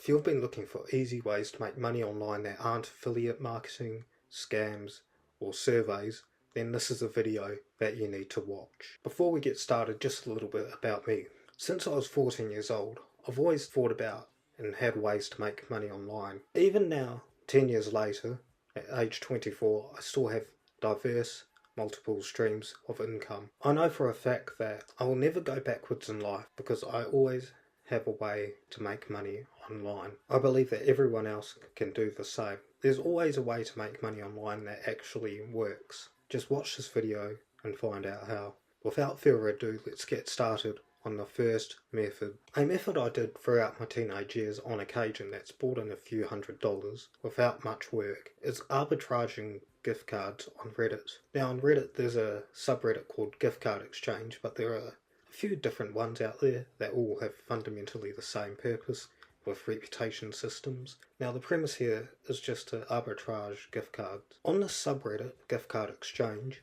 If you've been looking for easy ways to make money online that aren't affiliate marketing, scams, or surveys, then this is a video that you need to watch. Before we get started, just a little bit about me. Since I was 14 years old, I've always thought about and had ways to make money online. Even now, 10 years later, at age 24, I still have diverse, multiple streams of income. I know for a fact that I will never go backwards in life because I always have a way to make money online. I believe that everyone else can do the same. There's always a way to make money online that actually works. Just watch this video and find out how. Without further ado, let's get started on the first method. A method I did throughout my teenage years on occasion that's brought in a few $100s without much work is arbitraging gift cards on Reddit. Now on Reddit there's a subreddit called Gift Card Exchange, but there are a few different ones out there that all have fundamentally the same purpose with reputation systems. Now the premise here is just to arbitrage gift cards. On this subreddit, Gift Card Exchange,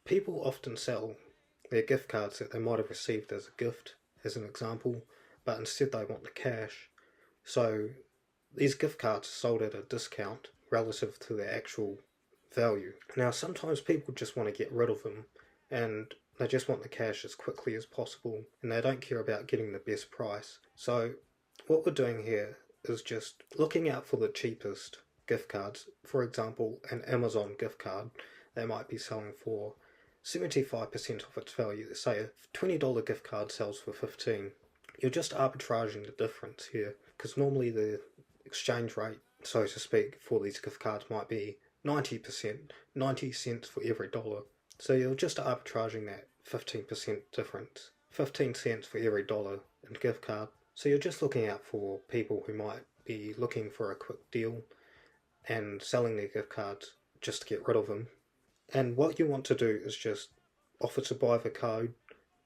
people often sell their gift cards that they might have received as a gift, as an example, but instead they want the cash. So these gift cards are sold at a discount relative to their actual value. Now sometimes people just want to get rid of them and they just want the cash as quickly as possible and they don't care about getting the best price. So what we're doing here is just looking out for the cheapest gift cards. For example, an Amazon gift card they might be selling for 75% of its value. Say a $20 gift card sells for $15. You're just arbitraging the difference here because normally the exchange rate, so to speak, for these gift cards might be 90%, 90 cents for every dollar. So you're just arbitraging that 15% difference, 15 cents for every dollar in gift card. So you're just looking out for people who might be looking for a quick deal and selling their gift cards just to get rid of them. And what you want to do is just offer to buy the code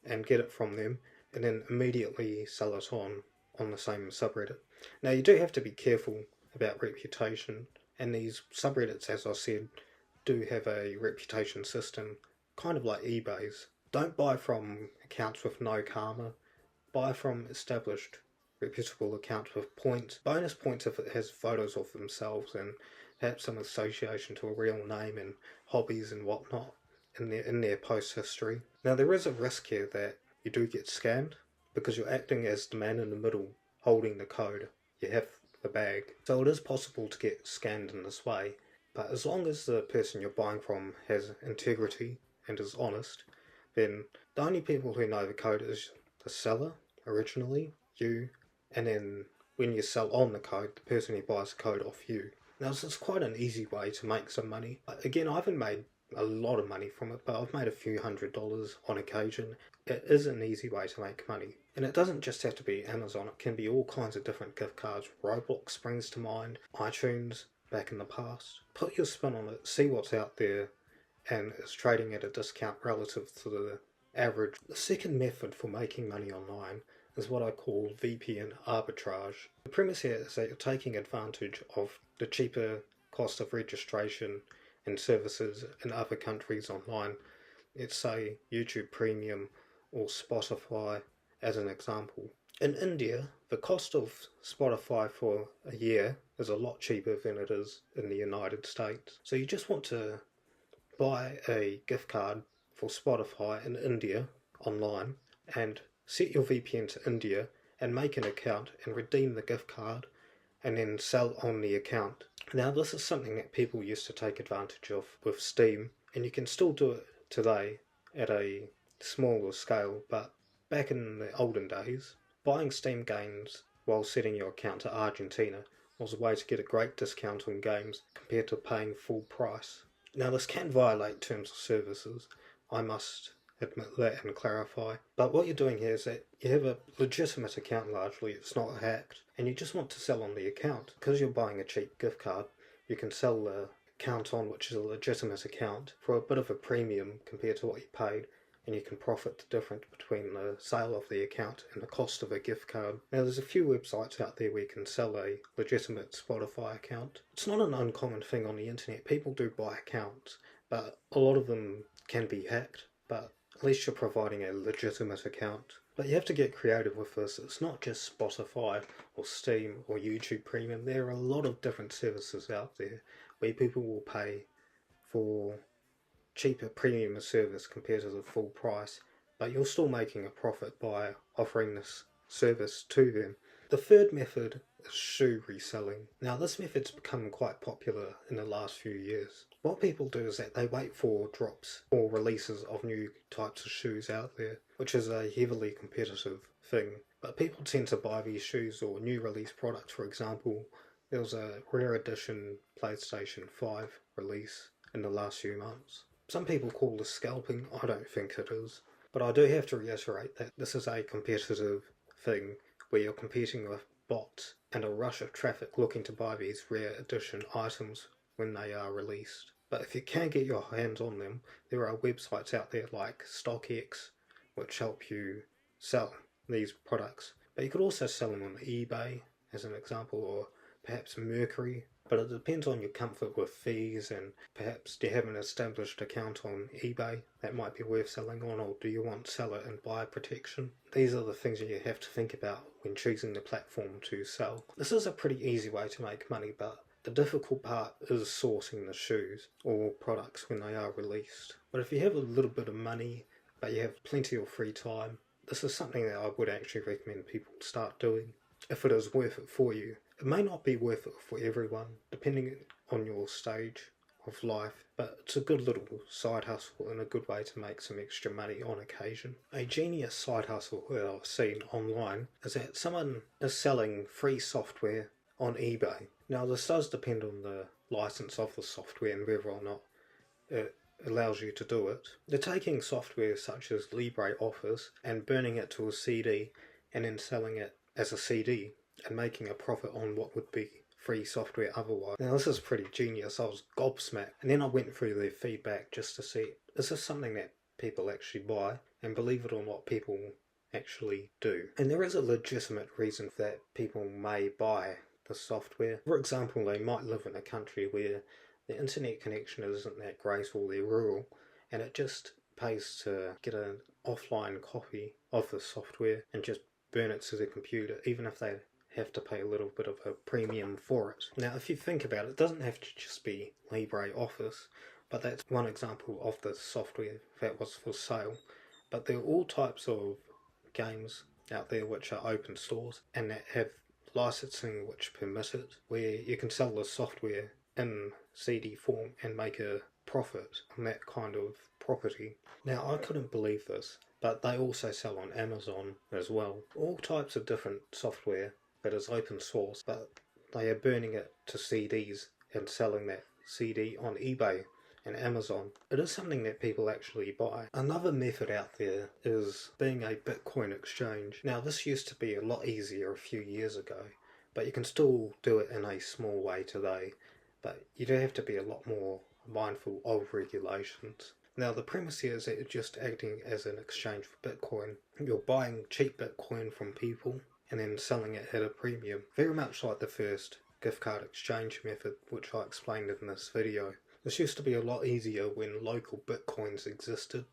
and get it from them and then immediately sell it on the same subreddit. Now you do have to be careful about reputation, and these subreddits, as I said, do have a reputation system, kind of like eBay's. Don't buy from accounts with no karma. Buy from established, reputable accounts with points. Bonus points if it has photos of themselves and perhaps some association to a real name and hobbies and whatnot in their post history. Now there is a risk here that you do get scammed because you're acting as the man in the middle holding the code. You have the bag. So it is possible to get scammed in this way, but as long as the person you're buying from has integrity and is honest, then the only people who know the code is the seller originally, you, and then when you sell on the code, the person who buys the code off you. Now this is quite an easy way to make some money. Again, I haven't made a lot of money from it, but I've made a few $100s on occasion. It is an easy way to make money. And it doesn't just have to be Amazon, it can be all kinds of different gift cards. Roblox springs to mind, iTunes back in the past. Put your spin on it, see what's out there, and it's trading at a discount relative to the average. The second method for making money online is what I call VPN Arbitrage. The premise here is that you're taking advantage of the cheaper cost of registration and services in other countries online. Let's say YouTube Premium or Spotify as an example. In India, the cost of Spotify for a year is a lot cheaper than it is in the United States. So you just want to buy a gift card for Spotify in India online and set your VPN to India and make an account and redeem the gift card and then sell on the account. Now this is something that people used to take advantage of with Steam, and you can still do it today at a smaller scale, but back in the olden days, buying Steam games while setting your account to Argentina was a way to get a great discount on games compared to paying full price. Now this can violate terms of services, I must admit that and clarify, but what you're doing here is that you have a legitimate account largely, it's not hacked, and you just want to sell on the account. Because you're buying a cheap gift card, you can sell the account on, which is a legitimate account, for a bit of a premium compared to what you paid, and you can profit the difference between the sale of the account and the cost of a gift card. Now there's a few websites out there where you can sell a legitimate Spotify account. It's not an uncommon thing on the internet, people do buy accounts, but a lot of them can be hacked, but at least you're providing a legitimate account. But you have to get creative with this. It's not just Spotify or Steam or YouTube Premium. There are a lot of different services out there where people will pay for cheaper premium service compared to the full price, but you're still making a profit by offering this service to them. The third method is shoe reselling. Now, this method's become quite popular in the last few years. What people do is that they wait for drops or releases of new types of shoes out there, which is a heavily competitive thing. But people tend to buy these shoes or new release products. For example, there was a rare edition PlayStation 5 release in the last few months. Some people call this scalping. I don't think it is. But I do have to reiterate that this is a competitive thing where you're competing with bots and a rush of traffic looking to buy these rare edition items when they are released. But if you can get your hands on them, there are websites out there like StockX which help you sell these products. But you could also sell them on eBay as an example, or perhaps Mercury. But it depends on your comfort with fees, and perhaps do you have an established account on eBay that might be worth selling on, or do you want seller and buyer protection? These are the things that you have to think about when choosing the platform to sell. This is a pretty easy way to make money, but the difficult part is sourcing the shoes or products when they are released. But if you have a little bit of money, but you have plenty of free time, this is something that I would actually recommend people start doing if it is worth it for you. It may not be worth it for everyone, depending on your stage of life, but it's a good little side hustle and a good way to make some extra money on occasion. A genius side hustle that I've seen online is that someone is selling free software on eBay. Now, this does depend on the license of the software and whether or not it allows you to do it. They're taking software such as LibreOffice and burning it to a CD and then selling it as a CD and making a profit on what would be free software otherwise. Now, this is pretty genius. I was gobsmacked. And then I went through their feedback just to see, is this something that people actually buy? And believe it or not, people actually do. And there is a legitimate reason that people may buy the software. For example, they might live in a country where the internet connection isn't that great, or they're rural, and it just pays to get an offline copy of the software and just burn it to the computer, even if they have to pay a little bit of a premium for it. Now, if you think about it, it doesn't have to just be LibreOffice, but that's one example of the software that was for sale. But there are all types of games out there which are open source and that have licensing which permit it, where you can sell the software in CD form and make a profit on that kind of property. Now, I couldn't believe this, but they also sell on Amazon as well. All types of different software that is open source, but they are burning it to CDs and selling that CD on eBay and Amazon. It is something that people actually buy. Another method out there is being a Bitcoin exchange. Now, this used to be a lot easier a few years ago, but you can still do it in a small way today. But you do have to be a lot more mindful of regulations. Now, the premise here is that you're just acting as an exchange for Bitcoin. You're buying cheap Bitcoin from people and then selling it at a premium. Very much like the first gift card exchange method, which I explained in this video. This used to be a lot easier when local Bitcoins existed,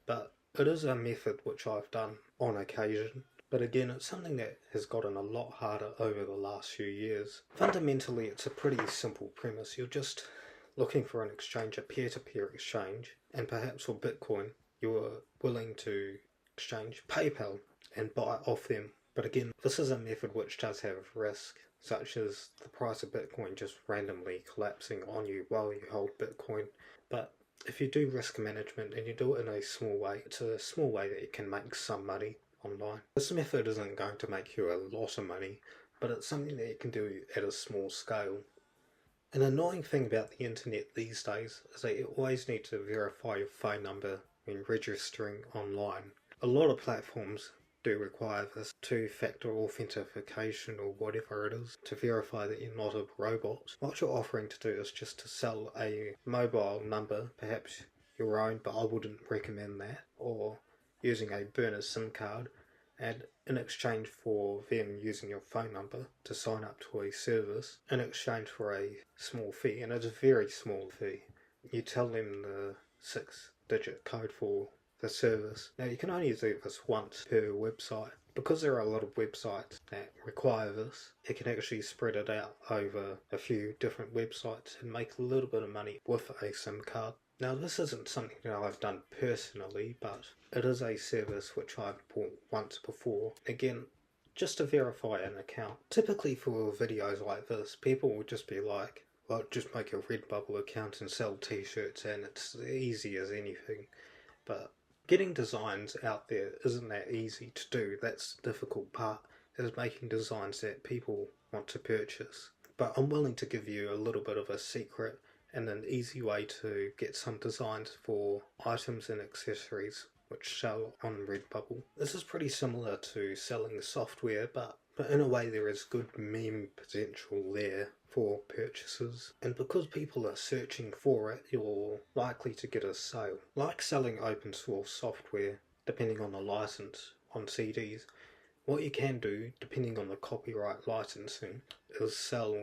but it is a method which I've done on occasion. But again, it's something that has gotten a lot harder over the last few years. Fundamentally, it's a pretty simple premise. You're just looking for an exchange, a peer-to-peer exchange, and perhaps for Bitcoin, you're willing to exchange PayPal and buy off them. But again, this is a method which does have risk, such as the price of Bitcoin just randomly collapsing on you while you hold Bitcoin. But if you do risk management and you do it in a small way, it's a small way that you can make some money online. This method isn't going to make you a lot of money, but it's something that you can do at a small scale. An annoying thing about the internet these days is that you always need to verify your phone number when registering online. A lot of platforms do require this two-factor authentication or whatever it is to verify that you're not a robot. What you're offering to do is just to sell a mobile number, perhaps your own, but I wouldn't recommend that, or using a burner SIM card, and in exchange for them using your phone number to sign up to a service, in exchange for a small fee, and it's a very small fee. You tell them the 6-digit code for the service. Now you can only do this once per website. Because there are a lot of websites that require this, it can actually spread it out over a few different websites and make a little bit of money with a SIM card. Now this isn't something that I've done personally, but it is a service which I've bought once before. Again, just to verify an account. Typically for videos like this, people will just be like, well, just make a Redbubble account and sell t-shirts and it's easy as anything. But getting designs out there isn't that easy to do. That's the difficult part, is making designs that people want to purchase. But I'm willing to give you a little bit of a secret and an easy way to get some designs for items and accessories which sell on Redbubble. This is pretty similar to selling software, but in a way there is good meme potential there for purchases. And because people are searching for it, you're likely to get a sale. Like selling open source software, depending on the license on CDs, what you can do, depending on the copyright licensing, is sell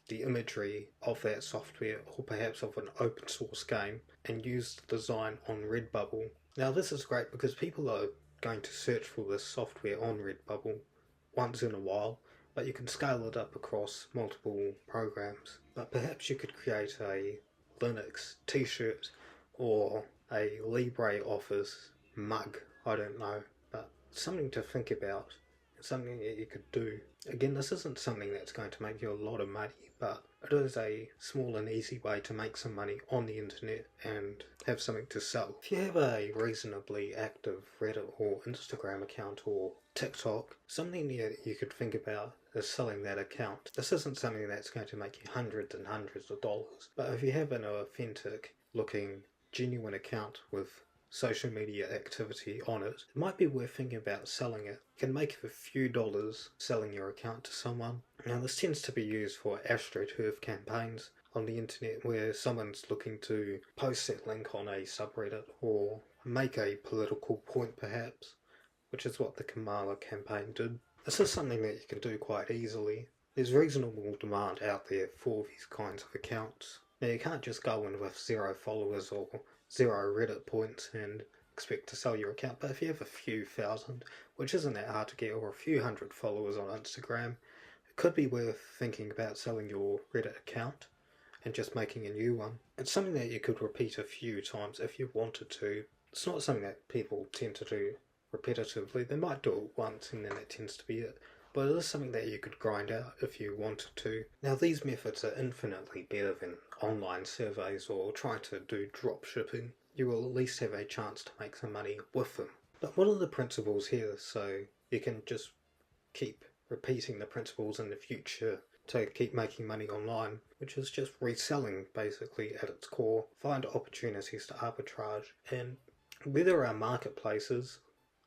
the imagery of that software or perhaps of an open source game and use the design on Redbubble. Now this is great because people are going to search for this software on Redbubble once in a while, but you can scale it up across multiple programs. But perhaps you could create a Linux t-shirt or a LibreOffice mug, I don't know, but something to think about, something that you could do. Again, this isn't something that's going to make you a lot of money, but it is a small and easy way to make some money on the internet and have something to sell. If you have a reasonably active Reddit or Instagram account or TikTok, something that you could think about is selling that account. This isn't something that's going to make you hundreds and hundreds of dollars, but if you have an authentic looking genuine account with social media activity on it, it might be worth thinking about selling it. You can make a few dollars selling your account to someone. Now this tends to be used for AstroTurf campaigns on the internet where someone's looking to post that link on a subreddit or make a political point perhaps, which is what the Kamala campaign did. This is something that you can do quite easily. There's reasonable demand out there for these kinds of accounts. Now you can't just go in with 0 followers or 0 Reddit points and expect to sell your account, but if you have a few thousand, which isn't that hard to get, or a few hundred followers on Instagram, it could be worth thinking about selling your Reddit account and just making a new one. It's something that you could repeat a few times if you wanted to. It's not something that people tend to do repetitively. They might do it once and then that tends to be it. But it is something that you could grind out if you wanted to. Now these methods are infinitely better than online surveys or trying to do drop shipping. You will at least have a chance to make some money with them. But what are the principles here, so you can just keep repeating the principles in the future to keep making money online, which is just reselling basically at its core. Find opportunities to arbitrage, and where there are marketplaces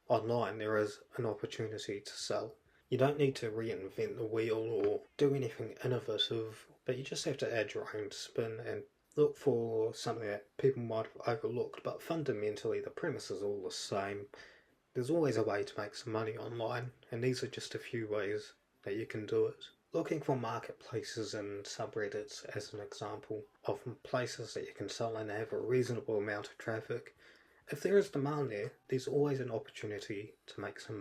online there is an opportunity to sell. You don't need to reinvent the wheel or do anything innovative, but you just have to add your own spin and look for something that people might have overlooked, but fundamentally the premise is all the same. There's always a way to make some money online, and these are just a few ways that you can do it. Looking for marketplaces and subreddits as an example of places that you can sell and have a reasonable amount of traffic. If there is demand there, there's always an opportunity to make some